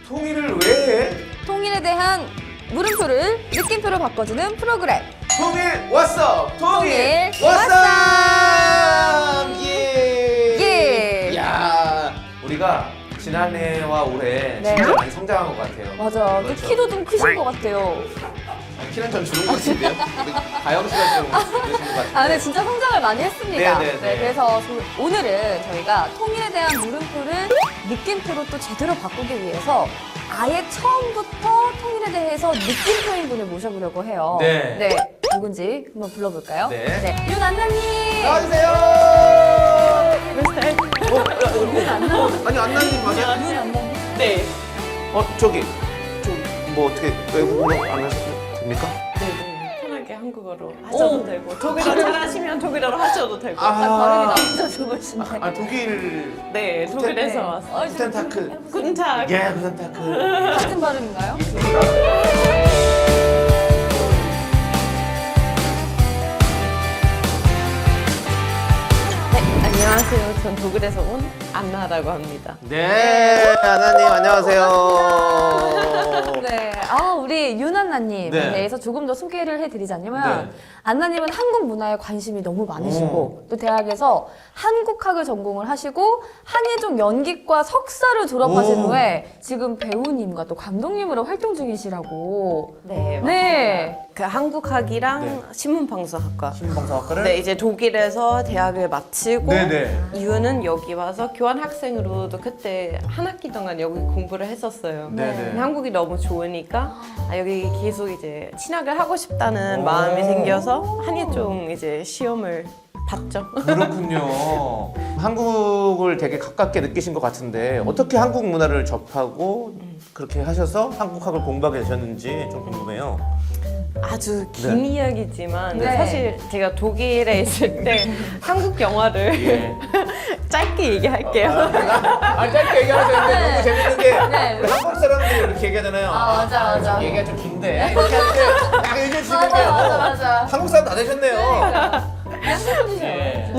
통일을 왜 해? 통일에 대한 물음표를 느낌표로 바꿔주는 프로그램. 통일 왔어! 통일 통일 왔어! 예! 예! 야, 우리가 지난해와 올해 네. 진짜 많이 성장한 것 같아요. 맞아. 또 그렇죠? 키도 좀 크신 것 같아요. 키는 좀 줄은 것 같은데요? 우리 가영 씨가 좀 그러신 것 같은데. 아, 근데 진짜 성장을 많이 했습니다. 네, 네, 네. 그래서 오늘은 저희가 통일에 대한 물음표를 느낌표로 또 제대로 바꾸기 위해서 아예 처음부터 통일에 대해서 느낌표인 분을 모셔보려고 해요. 네. 누군지 한번 불러볼까요? 네. 윤안나님! 나와주세요! 윤안나? 아니, 안나님 맞아요? 윤안나님? 네. 저기, 뭐 어떻게 외국어로 안 하십니까? 네. 편하게 한국어로 하셔도 되고 독일어 잘하시면 독일어로 하셔도 되고. 발음이 진짜 좋으신데. 독일 네, 독일에서 왔어요. 구텐타크. 군탁. 예, 구텐타크. 같은 발음인가요? 안녕하세요. 전 독일에서 온 안나라고 합니다. 네, 아나님 안녕하세요. 네. 우리 윤안나님에 네. 대해서 조금 더 소개를 해드리자면, 네. 안나님은 한국 문화에 관심이 너무 많으시고, 또 대학에서 한국학을 전공을 하시고, 한예종 연기과 석사를 졸업하신 오. 후에 지금 배우님과 또 감독님으로 활동 중이시라고. 네. 네. 그 한국학이랑 네. 신문방송학과. 신방송학과를. 네, 이제 독일에서 대학을 마치고 네네. 이유는 여기 와서 교환 학생으로도 그때 한 학기 동안 여기 공부를 했었어요. 네네. 근데 한국이 너무 좋으니까 여기 계속 이제 진학을 하고 싶다는 오. 마음이 생겨서 한예종 이제 시험을 봤죠. 그렇군요. 한국을 되게 가깝게 느끼신 것 같은데 어떻게 한국 문화를 접하고 그렇게 하셔서 한국학을 공부하게 되셨는지 좀 궁금해요. 아주 긴 네. 이야기지만 네. 사실 제가 독일에 있을 때 한국 영화를 예. 짧게 얘기할게요. 짧게 얘기하면 되는데 너무 재밌는 게 네. 우리 한국 사람들이 이렇게 얘기하잖아요. 맞아. 얘기가 좀 긴데 이렇게 하는데 딱 얘기해 주시는 게 맞아. 한국 사람 다 되셨네요. 양해해주세요. 예.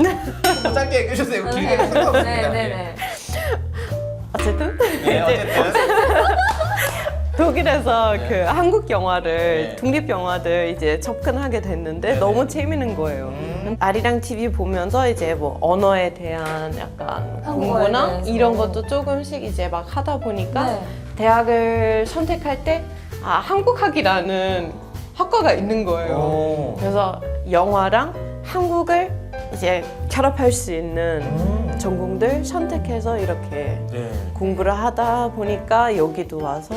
짧게 얘기해 주세요. 길게 상관없습니다. 네네네. 어쨌든 네, 어쨌든. 독일에서 네. 그 한국 영화를 네. 독립 영화들 이제 접근하게 됐는데 네네. 너무 재밌는 거예요. 아리랑 TV 보면서 이제 뭐 언어에 대한 약간 한국어에 공부나 대해서. 이런 것도 조금씩 이제 막 하다 보니까 네. 대학을 선택할 때 한국학이라는 학과가 있는 거예요. 오. 그래서 영화랑 한국을 이제 결합할 수 있는 전공들 선택해서 이렇게 네. 공부를 하다 보니까 여기도 와서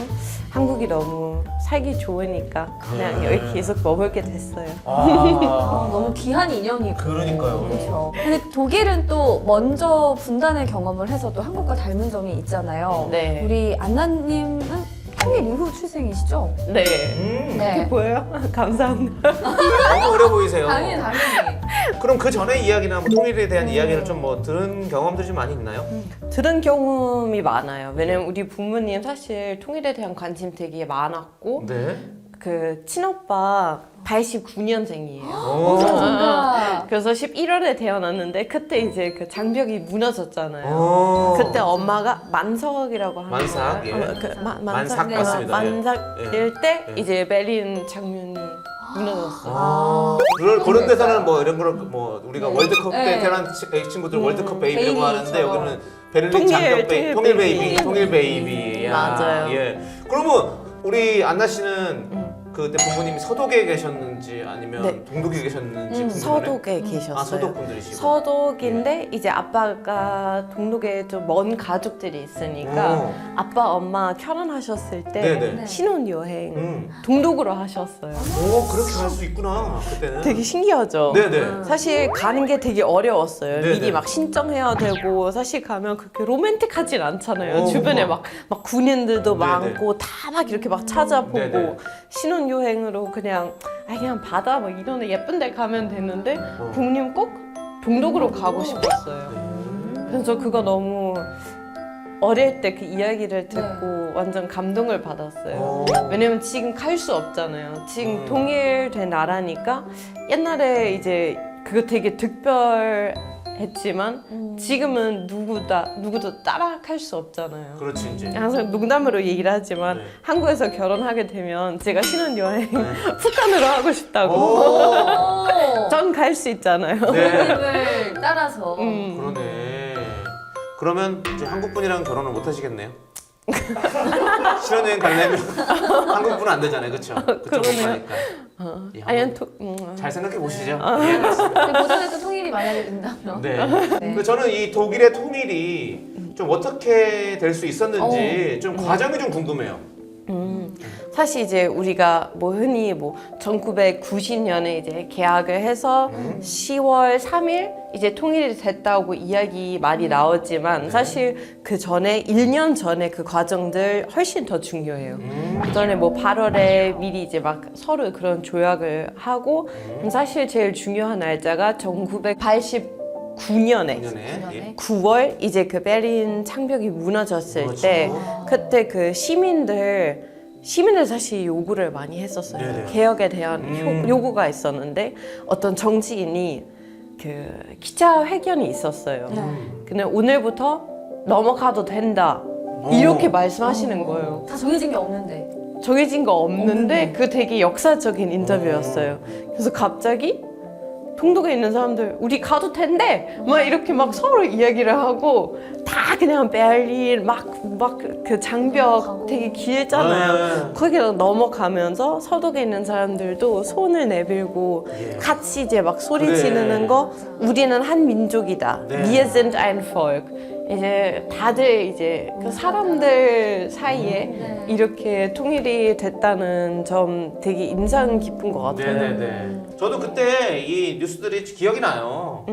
한국이 너무 살기 좋으니까 그냥 여기 계속 머물게 됐어요. 너무 귀한 인연이고. 그러니까요. 그렇죠. 근데 독일은 또 먼저 분단을 경험을 해서 또 한국과 닮은 점이 있잖아요. 네. 우리 안나님은 통일 이후 출생이시죠? 네. 네. 보여요? 감사합니다. 너무 어려 보이세요. 당연히. 그럼 그 전에 이야기나 뭐 통일에 대한 이야기를 좀 뭐 들은 경험들이 좀 많이 있나요? 들은 경험이 많아요. 왜냐면 우리 부모님 사실 통일에 대한 관심 되게 많았고 네. 그 친오빠 89년생이에요. 정답. 그래서 11월에 태어났는데 그때 이제 그 장벽이 무너졌잖아요. 오. 그때 엄마가 만석이라고 하는 만삭, 예. 만삭 네, 맞습니다. 만삭일 때 예. 이제 베를린 장면이 무너졌어요. 그런 데서는 뭐 이런 거를 뭐 우리가 월드컵 때 네. 태어난 친구들 월드컵 베이비라고 베이비처럼. 하는데 여기는 베를린 통일, 장벽 통일 베이비, 베이비. 통일 베이비. 야, 맞아요. 예. 그러면 우리 안나 씨는 그때 부모님이 서독에 계셨는지 아니면 네. 동독에 계셨는지 궁금하네요. 서독에 계셨어요. 아, 서독 분들이시고. 서독인데 이제 아빠가 동독에 좀 먼 가족들이 있으니까 오. 아빠 엄마 결혼하셨을 때 네네. 신혼여행 동독으로 하셨어요. 오, 그렇게 갈 수 있구나. 그때는. 되게 신기하죠? 네네. 사실 가는 게 되게 어려웠어요. 네네. 미리 막 신청해야 되고 사실 가면 그렇게 로맨틱하진 않잖아요. 오, 주변에 막. 막 군인들도 네네. 많고 다 막 이렇게 막 찾아보고 네네. 신혼여행으로 그냥 바다 뭐 이런 데 예쁜 데 가면 되는데 부모님 꼭 동독으로 가고 싶었어요. 그래서 그거 너무 어릴 때 그 이야기를 듣고 완전 감동을 받았어요. 왜냐면 지금 갈 수 없잖아요. 지금 통일된 나라니까 옛날에 이제 그거 되게 특별 했지만 지금은 누구도 따라갈 수 없잖아요. 그렇지 이제. 항상 농담으로 얘기를 하지만 네. 한국에서 결혼하게 되면 제가 신혼여행 북한으로 하고 싶다고. 오. 전 갈 수 있잖아요. 네. 님을 따라서. 그러네. 그러면 이제 한국 분이랑 결혼을 못 하시겠네요. 신혼여행 가려면 한국 분은 안 되잖아요, 그렇죠? 그쪽 못 그러네요. 가니까. 예, 아니, 한번 잘 생각해 보시죠. 예, 맞습니다. 근데 고전에도 통일이 만약에 된다면. 네. 네. 근데 저는 이 독일의 통일이 좀 어떻게 될 수 있었는지 좀 과정이 좀 궁금해요. 사실 이제 우리가 뭐 흔히 뭐 1990년에 이제 계약을 해서 10월 3일 이제 통일이 됐다고 이야기 많이 나오지만 사실 그 전에 1년 전에 그 과정들 훨씬 더 중요해요. 그 전에 뭐 8월에 미리 이제 막 서로 그런 조약을 하고 사실 제일 중요한 날짜가 1989년에 9년에. 예. 9월 이제 그 베를린 장벽이 무너졌을 그렇죠. 때 그때 그 시민들 사실 요구를 많이 했었어요. 네네. 개혁에 대한 요구가 있었는데 어떤 정치인이 그 기자회견이 있었어요. 근데 오늘부터 넘어가도 된다 이렇게 말씀하시는 거예요. 다 정해진 게 없는데. 정해진 거 없는데 그 되게 역사적인 인터뷰였어요. 그래서 갑자기 동독에 있는 사람들 우리 가도 된대 막 이렇게 막 서로 이야기를 하고 다 그냥 베를린 막 그 장벽 되게 길잖아요. 거기 넘어가면서 서독에 있는 사람들도 손을 내밀고 같이 이제 막 소리 그래. 지르는 거 우리는 한 민족이다. 네. Wir sind ein Volk. 이제 다들 이제 그 사람들 사이에 네. 이렇게 통일이 됐다는 점 되게 인상 깊은 것 같아요. 네네네. 저도 그때 이 뉴스들이 기억이 나요.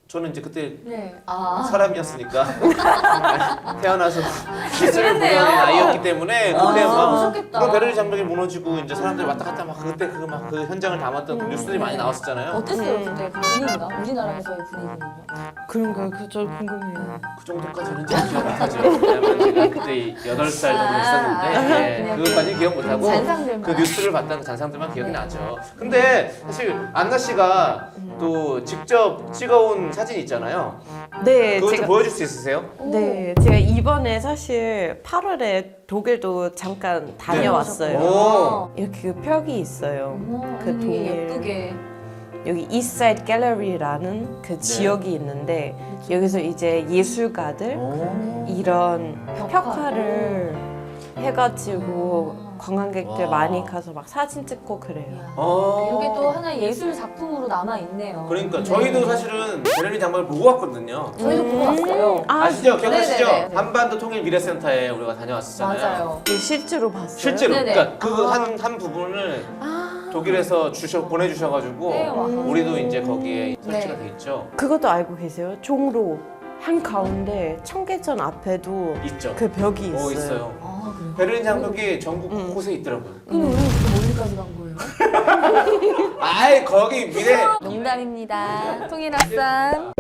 저는 이제 그때 네. 아. 사람이었으니까 태어나서 기술을 그랬네요. 보던 아이였기 때문에 그때 막 무섭겠다. 그 베를린 장벽이 무너지고 이제 사람들이 왔다 갔다 막 그때 그 현장을 담았던 그 뉴스들이 많이 나왔었잖아요. 어땠어요 그때 그 분위기가? 우리나라에서의 분위기는요? 그런가요? 저 궁금해요. 그 정도까지는 잘 기억 못하죠. 왜냐면 제가 그때 8살 정도 있었는데 예, 그것까지 기억 못하고 잔상들만. 그 뉴스를 봤던 그 잔상들만 기억이 나죠. 근데 사실 안나 씨가 또 직접 찍어온 사진 있잖아요. 네, 그거 좀 보여줄 수 있으세요? 네, 제가 이번에 사실 8월에 독일도 잠깐 다녀왔어요. 오. 이렇게 그 벽이 있어요. 그 되게 동일 예쁘게. 여기 이스트사이드 갤러리라는 그 지역이 있는데 여기서 이제 예술가들 이런 벽화를 해가지고 관광객들 와. 많이 가서 막 사진 찍고 그래요. 이게 또 하나의 예술 작품으로 남아 있네요. 그러니까 저희도 사실은 베를린 장벽을 보고 왔거든요. 저희도 보고 왔어요. 아시죠? 기억하시죠? 네네네. 한반도 통일 미래센터에 우리가 다녀왔었잖아요. 맞아요. 실제로 봤어요? 실제로 네네. 그러니까 그 한 부분을 독일에서 보내주셔가지고 네, 와. 우리도 이제 거기에 설치가 네. 돼 있죠. 그것도 알고 계세요? 종로 한 가운데 청계천 앞에도 있죠. 그 벽이 있어요. 있어요. 아, 그래요? 베를린 장벽이 전국 곳곳에 있더라고요. 근데 우리는 그렇게 멀리까지 간 거예요? 아이 거기 미래. 농담입니다. 통일합산.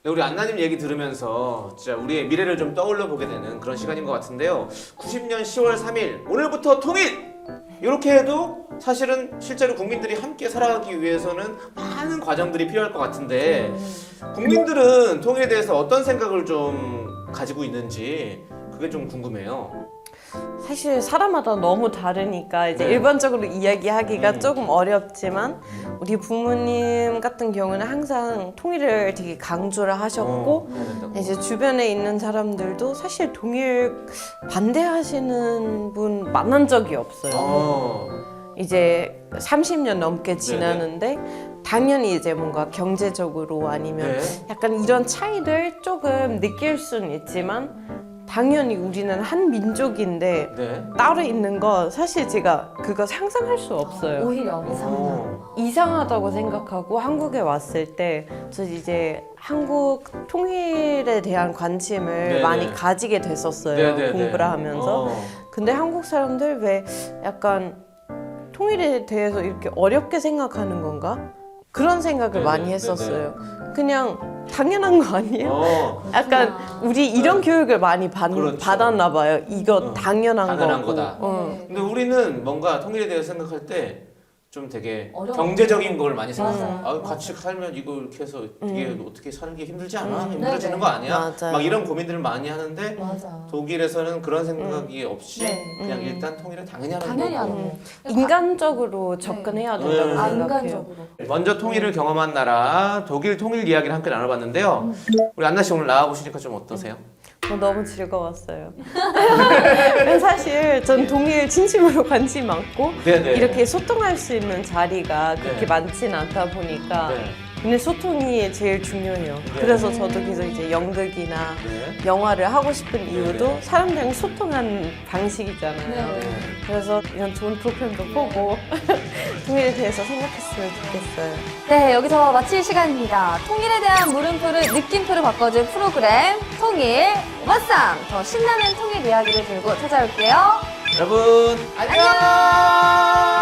네, 우리 안나님 얘기 들으면서 진짜 우리의 미래를 좀 떠올려 보게 되는 그런 시간인 것 같은데요. 90년 10월 3일 오늘부터 통일! 이렇게 해도 사실은 실제로 국민들이 함께 살아가기 위해서는 많은 과정들이 필요할 것 같은데 국민들은 통일에 대해서 어떤 생각을 좀 가지고 있는지 그게 좀 궁금해요. 사실 사람마다 너무 다르니까 이제 네. 일반적으로 이야기하기가 조금 어렵지만 우리 부모님 같은 경우는 항상 통일을 되게 강조를 하셨고 이제 주변에 있는 사람들도 사실 통일 반대하시는 분 만난 적이 없어요. 이제 30년 넘게 지났는데 당연히 이제 뭔가 경제적으로 아니면 네. 약간 이런 차이를 조금 느낄 수는 있지만 당연히 우리는 한 민족인데 네. 따로 있는 거 사실 제가 그거 상상할 수 없어요. 오히려 이상하다. 이상하다고 생각하고 한국에 왔을 때 저 이제 한국 통일에 대한 관심을 네네. 많이 가지게 됐었어요. 네네네. 공부를 하면서. 근데 한국 사람들 왜 약간 통일에 대해서 이렇게 어렵게 생각하는 건가? 그런 생각을 네네, 많이 했었어요. 그냥 당연한 거 아니에요? 약간 우리 이런 교육을 많이 그렇죠. 받았나 봐요. 이거 당연한 당연한 거고. 거다. 어. 네. 근데 우리는 뭔가 통일에 대해서 생각할 때 좀 되게 어려워. 경제적인 걸 많이 생각해요. 맞아요. 같이 살면 이거 이렇게 해서 이게 어떻게 살기 힘들지 않아? 음. 힘들어지는 네네. 거 아니야? 맞아요. 막 이런 고민들을 많이 하는데 맞아. 독일에서는 그런 생각이 없이 네. 그냥 일단 통일을 당연히 하는 당연히 거고. 하는 거. 인간적으로 접근해야 된다고 네. 생각해요. 안간적으로. 먼저 통일을 경험한 나라 독일 통일 이야기를 함께 나눠봤는데요. 우리 안나 씨 오늘 나와보시니까 좀 어떠세요? 너무 즐거웠어요. 사실 전 동일 진심으로 관심 많고 네네. 이렇게 소통할 수 있는 자리가 그렇게 네. 많진 않다 보니까 네. 근데 소통이 제일 중요해요. 그래서 저도 계속 이제 연극이나 네. 영화를 하고 싶은 이유도 네. 사람들이랑 소통하는 방식이잖아요. 네. 그래서 이런 좋은 프로그램도 보고 통일에 대해서 생각했으면 좋겠어요. 네, 여기서 마칠 시간입니다. 통일에 대한 물음표를 느낌표로 바꿔줄 프로그램 통일 오바상 더 신나는 통일 이야기를 들고 찾아올게요. 여러분 안녕!